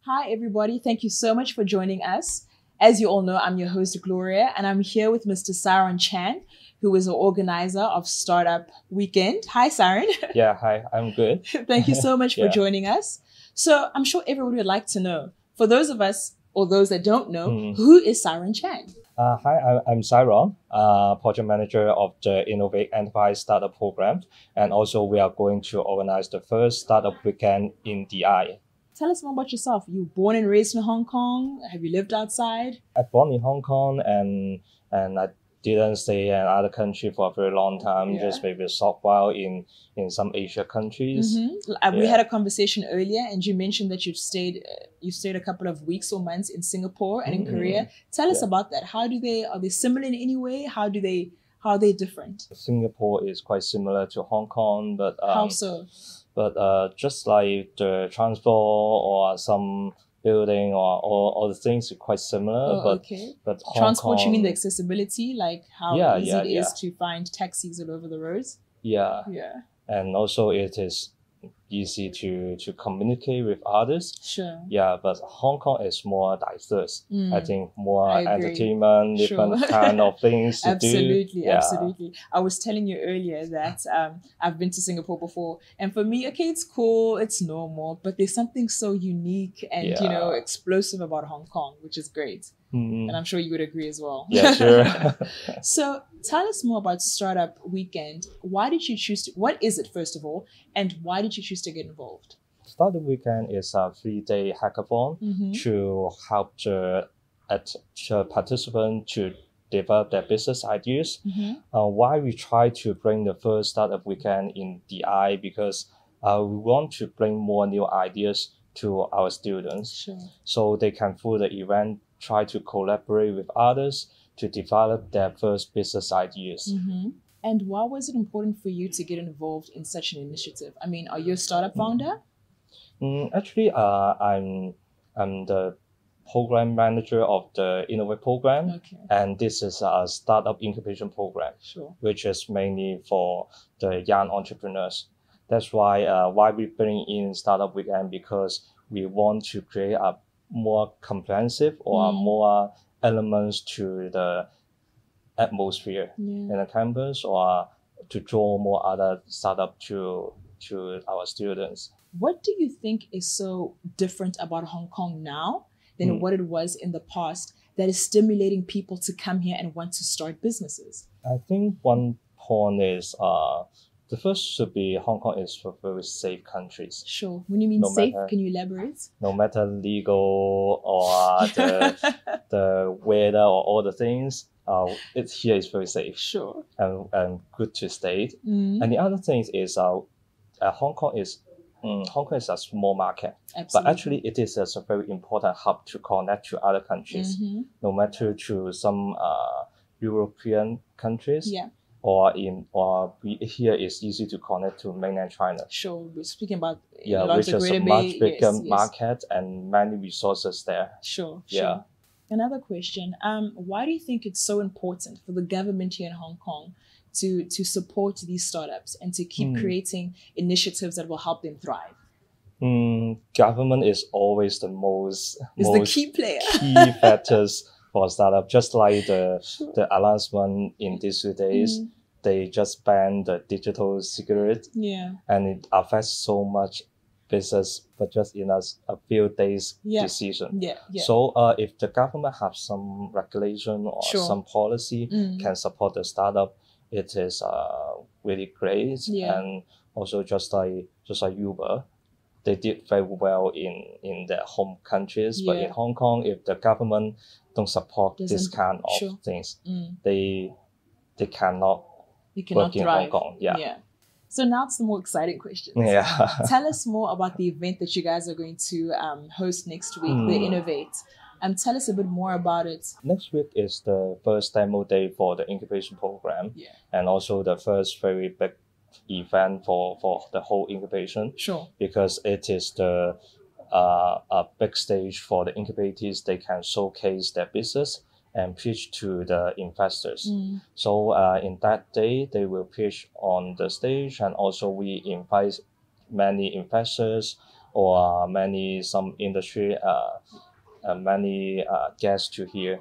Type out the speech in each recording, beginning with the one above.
Hi, everybody. Thank you so much for joining us. As you all know, I'm your host, Gloria, and I'm here with Mr. Cyron Chan, who is the organizer of Startup Weekend. Hi, Cyron. Yeah, hi, I'm good. Thank you so much for joining us. So I'm sure everybody would like to know, for those of us or those that don't know, who is Cyron Chan? Hi, I'm Cyron, project manager of the Innov8 Enterprise Startup program. And also we are going to organize the first startup weekend in THEi. Tell us more about yourself. You were born and raised in Hong Kong. Have you lived outside? I born in Hong Kong and I didn't stay in other country for a very long time, just maybe a short while in some Asia countries. We had a conversation earlier and you mentioned that you stayed a couple of weeks or months in Singapore and in Korea. Tell us about that. Are they similar in any way? How are they different? Singapore is quite similar to Hong Kong, but how so? But just like the transport or some building or all the things are quite similar. But transport, Kong, you mean the accessibility, like how easy it is to find taxis all over the roads? Yeah. And also it is easy to communicate with others. Sure. Yeah, but Hong Kong is more diverse. I think more entertainment, different kind of things to do. Absolutely. I was telling you earlier that I've been to Singapore before, and for me, okay, it's cool, it's normal, but there's something so unique and explosive about Hong Kong, which is great. And I'm sure you would agree as well. Yeah, sure. So tell us more about Startup Weekend. Why did you choose to, what is it first of all, and why did you choose to get involved? Startup Weekend is a 3-day hackathon to help the participants to develop their business ideas. Why we try to bring the first Startup Weekend in THEi, because we want to bring more new ideas to our students, so they can through the event try to collaborate with others to develop their first business ideas. And why was it important for you to get involved in such an initiative? I mean, are you a startup founder? Actually, I'm the program manager of the Innov8 program, and this is a startup incubation program, which is mainly for the young entrepreneurs. That's why we bring in Startup Weekend, because we want to create a more comprehensive or more elements to the atmosphere in the campus, or to draw more other startup to our students. What do you think is so different about Hong Kong now than what it was in the past that is stimulating people to come here and want to start businesses? I think one point is the first should be Hong Kong is a very safe country. Sure. When you mean safe, can you elaborate? No matter legal or the weather or all the things, here is very safe. Sure. And good to stay. And the other thing is Hong Kong is a small market, but actually it is a very important hub to connect to other countries, no matter to some European countries. Here is easy to connect to mainland China. Sure, we're speaking about which is a much bigger market and many resources there. Sure. Another question: why do you think it's so important for the government here in Hong Kong to support these startups and to keep creating initiatives that will help them thrive? Government is always the most the key player. Key factors for startup. Just like the announcement in these 2 days, they just banned the digital cigarette, and it affects so much business, but just in a few days decision. So if the government have some regulation or some policy can support the startup, it is really great. And also just like Uber, they did very well in their home countries, but in Hong Kong, if the government don't support this kind of things, they cannot work in Hong Kong. So now it's the more exciting questions. Tell us more about the event that you guys are going to host next week, the Innov8. Tell us a bit more about it. Next week is the first demo day for the incubation program, and also the first very big event for the whole incubation. Because it is the a big stage for the incubators. They can showcase their business and pitch to the investors. So in that day, they will pitch on the stage, and also we invite many investors or some industry, many guests to hear.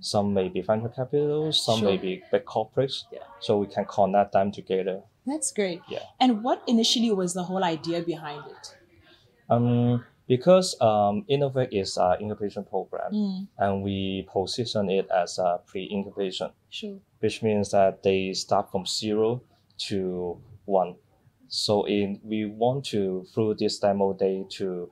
Some may be venture capitals, some may be big corporates. So we can connect them together. That's great. Yeah. And what initially was the whole idea behind it? Because Innov8 is an incubation program, and we position it as a pre-incubation, which means that they start from 0 to 1. So we want to, through this demo day, to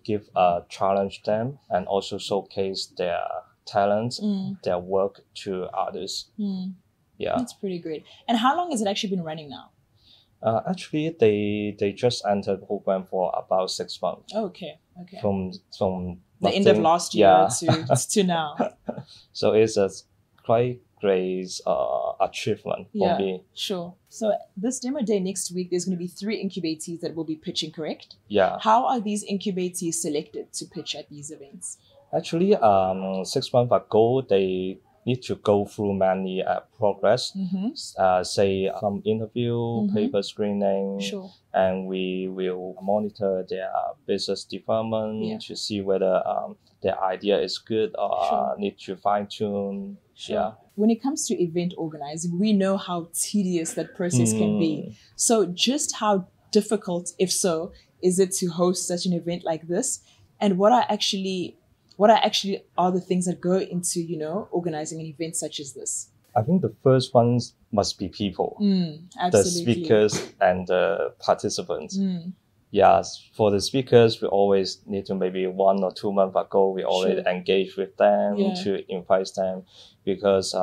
give a challenge them and also showcase their talents, their work to others. Yeah, that's pretty great. And how long has it actually been running now? Actually, they just entered the program for about 6 months. Okay. From the end of last year to now. So it's a quite great achievement for me. Sure. So this demo day next week, there's going to be 3 incubatees that will be pitching, correct? Yeah. How are these incubatees selected to pitch at these events? Actually, 6 months ago, they need to go through many progress, say some interview, paper screening, and we will monitor their business development to see whether their idea is good or need to fine tune. Yeah. When it comes to event organizing, we know how tedious that process can be. So just how difficult, if so, is it to host such an event like this? And what are actually the things that go into, organizing an event such as this? I think the first ones must be people, the speakers and the participants. Yes, for the speakers, we always need to, maybe 1 or 2 months ago, we already engage with them to invite them, because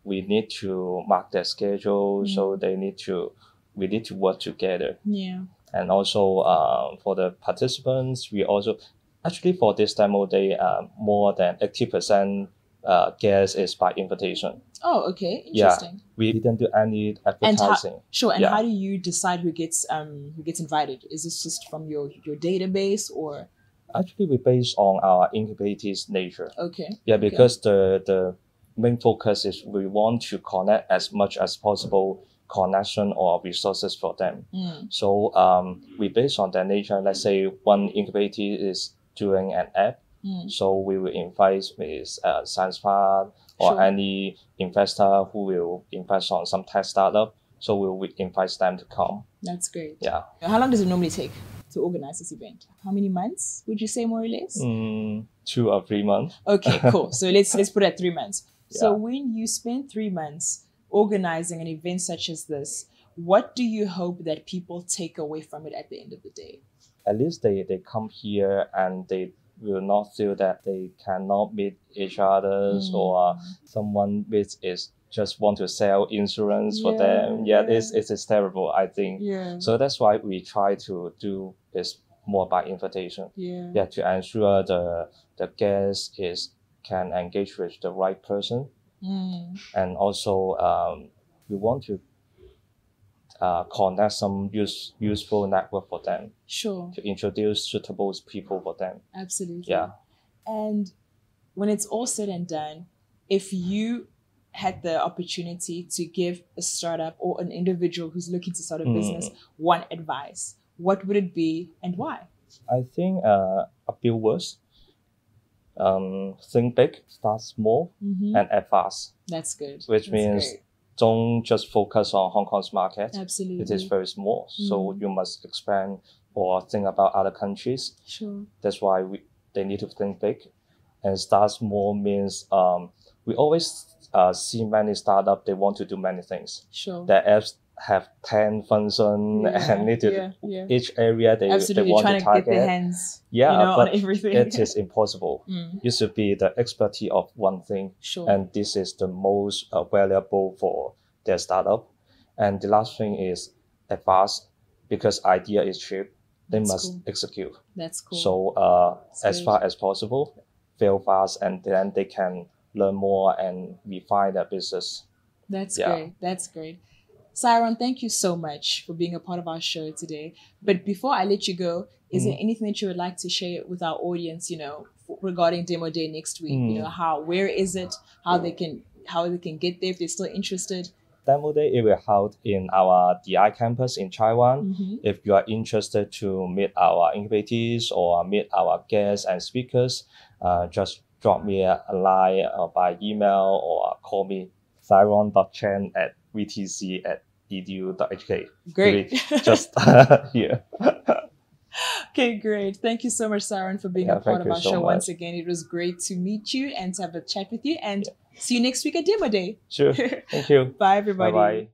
we need to mark their schedule, so we need to work together. Yeah. And also for the participants, we also, actually for this demo day, more than 80% guests is by invitation. Oh, okay, interesting. Yeah, we didn't do any advertising. And how do you decide who gets invited? Is this just from your database, or? Actually, we base on our incubatees' nature. Okay. Yeah, because the main focus is we want to connect as much as possible connection or resources for them. So we base on their nature. Let's say one incubatee is doing an app. So we will invite with Science Park or any investor who will invest on some tech startup. So we will invite them to come. That's great. Yeah. How long does it normally take to organize this event? How many months would you say, more or less? 2 or 3 months. Okay, cool. So let's put it at 3 months. So when you spend 3 months organizing an event such as this, what do you hope that people take away from it at the end of the day? At least they come here and they will not feel that they cannot meet each other, or someone which is just want to sell insurance for them. It's terrible, I think. So that's why we try to do this more by invitation. To ensure the guest can engage with the right person. And also we want to connect some useful network for them. To introduce suitable people for them. Absolutely. Yeah. And when it's all said and done, if you had the opportunity to give a startup or an individual who's looking to start a business one advice, what would it be and why? I think a few words. Think big, start small, and act fast. That's good. Which means don't just focus on Hong Kong's market. Absolutely. It is very small. So you must expand or think about other countries. That's why they need to think big. And start small means we always see many startups, they want to do many things. Their apps have 10 functions and need to each area they want to target. Trying to get their hands on everything. It is impossible. You should be the expertise of one thing. And this is the most valuable for their startup. And the last thing is advance, because idea is cheap. They must execute. That's cool. So as far as possible, fail fast, and then they can learn more and refine their business. That's great. That's great. Cyron, thank you so much for being a part of our show today. But before I let you go, is there anything that you would like to share with our audience, regarding Demo Day next week? Where is it? How they can get there if they're still interested? demo day, it will held in our THEi campus in Taiwan. If you are interested to meet our incubators or meet our guests and speakers, just drop me a line by email or call me cyron.chan@vtc.edu.hk. Great. Just here. Okay, great. Thank you so much, Cyron, for being a part of our show once again. It was great to meet you and to have a chat with you. And see you next week at Demo Day. Sure. Thank you. Bye, everybody. Bye-bye.